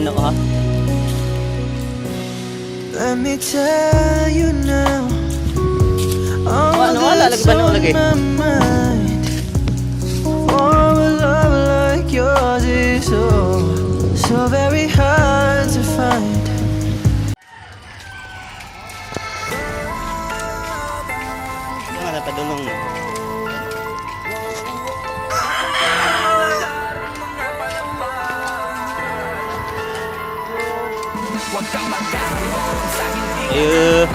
bano ha. Let me tell you now. Wala lagi bano lagi. For a love like yours is so very hard to find. Wala pa dulong. Ayo.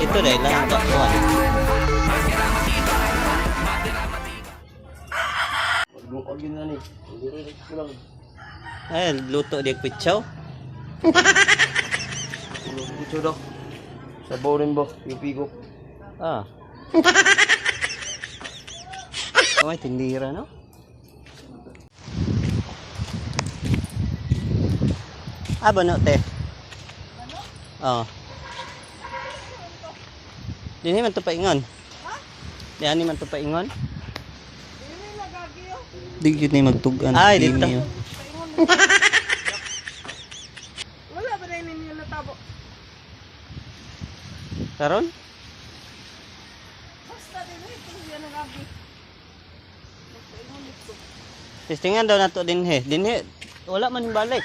Ito dahil lang ang kakuha. Ay, luto di pitsaw. Luto daw. Sabaw rin ba? Yung pigo. Ah. Ay, tindira no? Ah, bano te? Oo. Dini man to paingon. Ha? Di man to paingon. Di gyud ni magtugan. Ay, dito. Wala ba rin ninyo natabo? Karon? Basta din ito yan ang abi. Testingan daw nato dinhe. Dinhe wala man balik.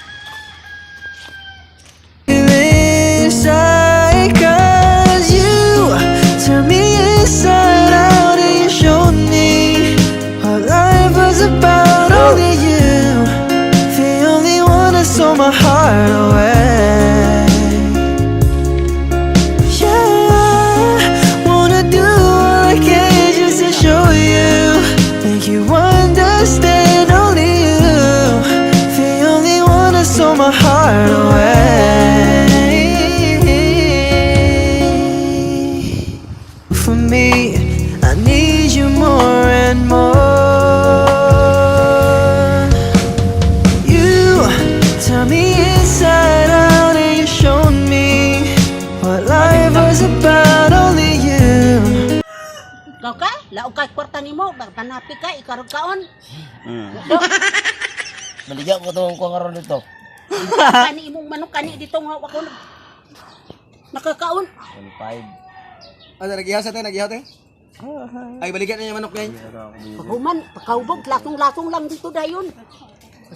Inside, 'cause you turn me inside out and you showed me what life was about. Only you, the only one that stole my heart away. Yeah, wanna do all I can just to show you, make you understand. Only you, the only one that stole my heart away. For me, I need you more and more. You turn me inside out and you showed me what life was about. Only you. Kau ka? Laog ka kwarta nimo, panapi ka ikarog kaon. Baligyan ko itong kuha karoon dito. Kani imong manok kani dito nga ako nakakaon. 25. Ano, nag-ihaw sa tayo? Nag-ihaw tayo? Ay, balikan na yung manok na yun. Paghuman, pagkaubog, lasong-lasong lang dito dayon.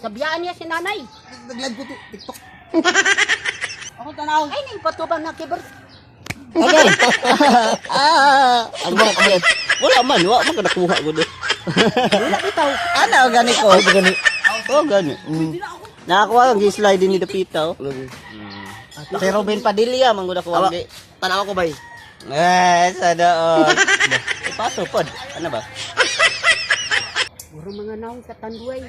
Sabiyaan niya si nanay. Nag-live ko to, TikTok. Ako tanaw. Ay, nang patubang na kiber. Okay. Ang mga kami. Wala man, wa man nakuha ko do. Wala bitaw. Ana gani ko, gani. Oh, gani. Nakakuha ang slide ni Dapita. Si Robin Padilla man gud ako wagi. Tanawa ko ba eh? Sada. Ipaso pod. Ano ba? Puro mga naong katanduay.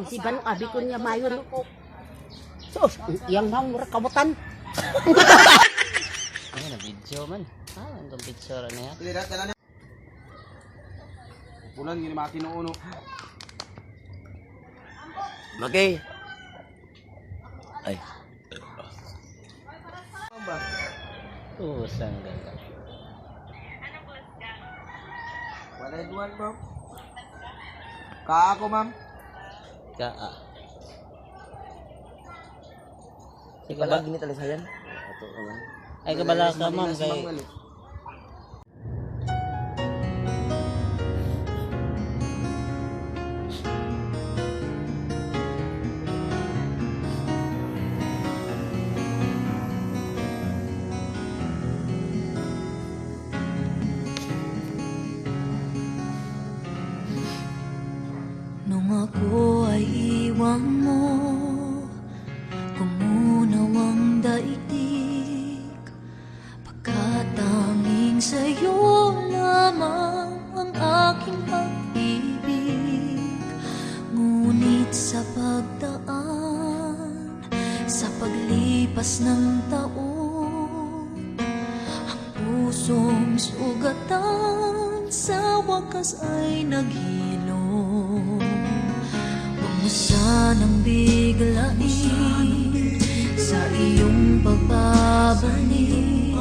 Si Bano, abi ko niya mayon. Sos, iyang naong rakabutan. Ano na video man? Ah, ang picture na yan. Hindi, dala na. Pulan, hindi maki no uno. Okay. Ay. Oh, sangga. Wala yung duwan, bro. Kaa ako, ma'am. Ka. Sige Wala ba? gini tali sayan. Ay kabala ka ma'am kay. Nung ako ay iwan mo, kumunaw ang daigdig, pagkatanging sa'yo lamang ang aking pag-ibig. Ngunit sa pagdaan, sa paglipas ng taon, ang pusong sugatan sa wakas ay naghilom. Huwag mo sanang biglain, sa iyong pagbabalik.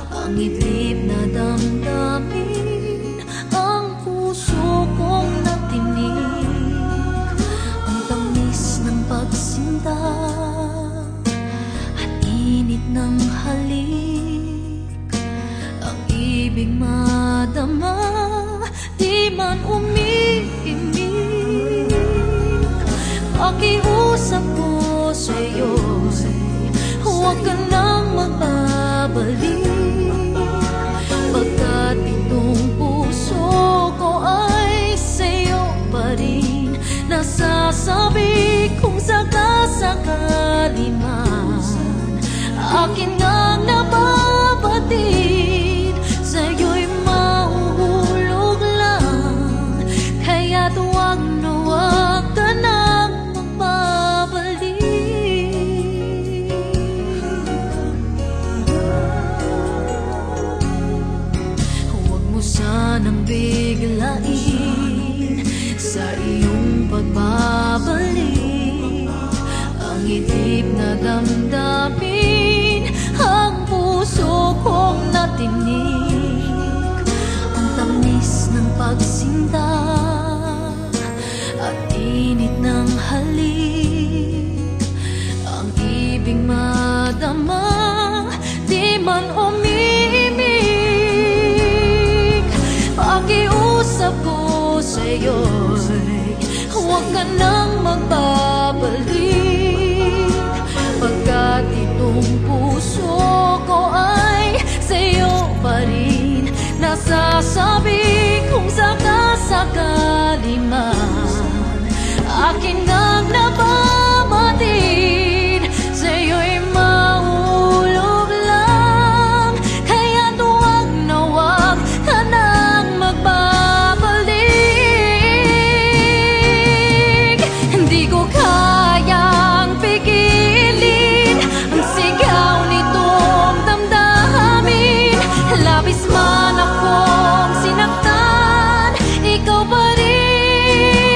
Ang itlip na damdamin, ang puso kong natinig. Ang tamis ng pagsinta at init ng halik. Ang ibig madama, di man umiimik. Pakiusap ko sa'yo, huwag ka nang magbabalik. Pagkat itong puso ko ay sa'yo pa rin. Nasasabi kung sakasakali man akin ngang nababatid, sa'yo'y mahuhulog lang. Kaya't huwag na huwag ka nang magbabalik. Huwag mo sanang biglain sa iyong pagbabalik. Ang itlip na damdamin, ang puso kong natinig. Ang tamis ng pagsinta at init ng halik. Ang ibig madama, di man umiimik. Pakiusap ko sa'yo'y huwag ka nang magbabalik. Pagkat itong puso ko ay sa'yo pa rin. Nasasabi kung sakasakali man akin ngang nababatid, sa'yo'y mahulog lang. Kaya't huwag na huwag ka nang magbabalik. Hindi ko kayang pigilin ang sigaw nitong damdamin. Labis man akong sinaktan, ikaw pa rin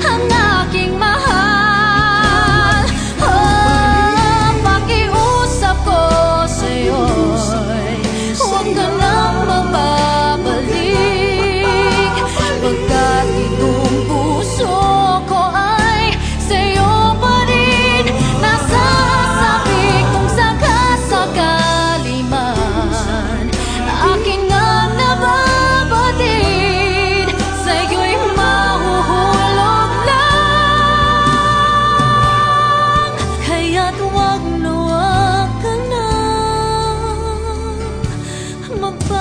ang aking mahal. Oh, pakiusap ko sa'yo'y huwag ka nang magbabalik. Pagkat itong puso ko ay sa'yo pa rin. Nasasabi kung sakasakali man aking ngang nababatid, sa'yo'y mahuhulog lang. Kaya't huwag na huwag ka nang magbabalik.